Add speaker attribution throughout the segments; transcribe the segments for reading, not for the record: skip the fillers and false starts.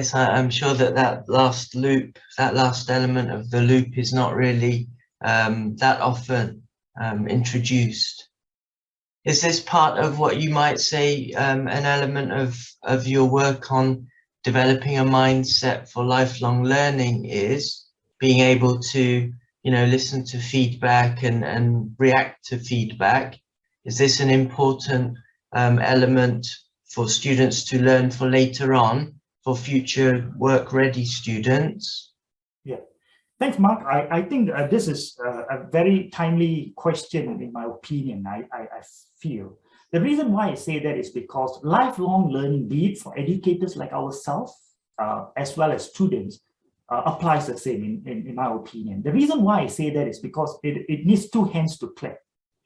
Speaker 1: Yes, I'm sure that that last loop, that last element of the loop is not really that often introduced. Is this part of what you might say an element of your work on developing a mindset for lifelong learning is being able to, you know, listen to feedback and react to feedback? Is this an important element for students to learn for later on, for future work-ready students?
Speaker 2: Yeah, thanks, Mark. I think this is a very timely question, in my opinion. I feel the reason why I say that is because lifelong learning, be it for educators like ourselves, as well as students, applies the same, in my opinion. The reason why I say that is because it needs two hands to clap,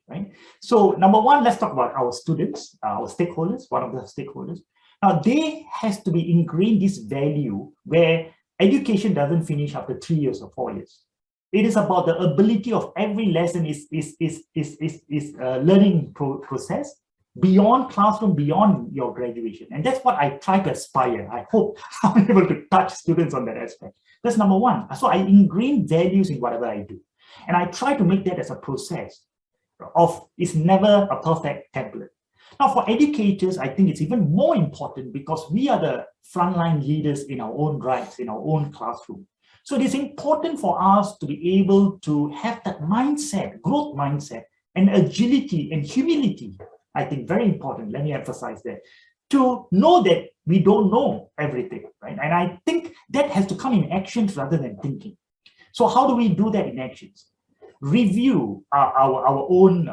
Speaker 2: right? So number one, let's talk about our students, our stakeholders, one of the stakeholders. Now, they has to be ingrained this value where education doesn't finish after 3 years or 4 years. It is about the ability of every lesson is a learning process beyond classroom, beyond your graduation. And that's what I try to aspire. I hope I'm able to touch students on that aspect. That's number one. So I ingrain values in whatever I do. And I try to make that as a process of, it's never a perfect template. Now, for educators, I think it's even more important because we are the frontline leaders in our own rights, in our own classroom. So it is important for us to be able to have that mindset, growth mindset, and agility and humility. I think very important, let me emphasize that, to know that we don't know everything, right? And I think that has to come in actions rather than thinking. So how do we do that in actions? Review our own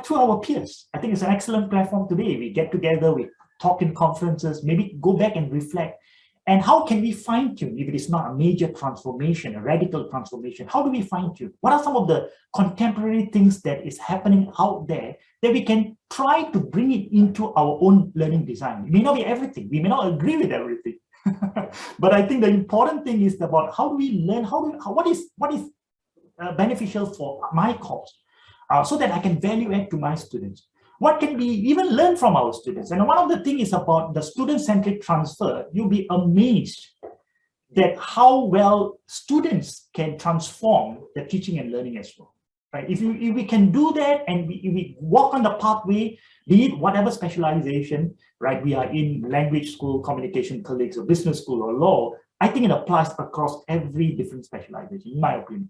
Speaker 2: through our peers. I think it's an excellent platform today. We get together, we talk in conferences, maybe go back and reflect. And how can we fine tune if it is not a major transformation, a radical transformation? How do we fine tune? What are some of the contemporary things that is happening out there that we can try to bring it into our own learning design? It may not be everything. We may not agree with everything. But I think the important thing is about how do we learn, what is beneficial for my course, so that I can value add to my students. What can we even learn from our students? And one of the things is about the student-centric transfer. You'll be amazed that how well students can transform the teaching and learning as well. Right? If we can do that and we walk on the pathway, be it whatever specialization, right? We are in language school, communication colleagues, or business school or law. I think it applies across every different specialization, in my opinion.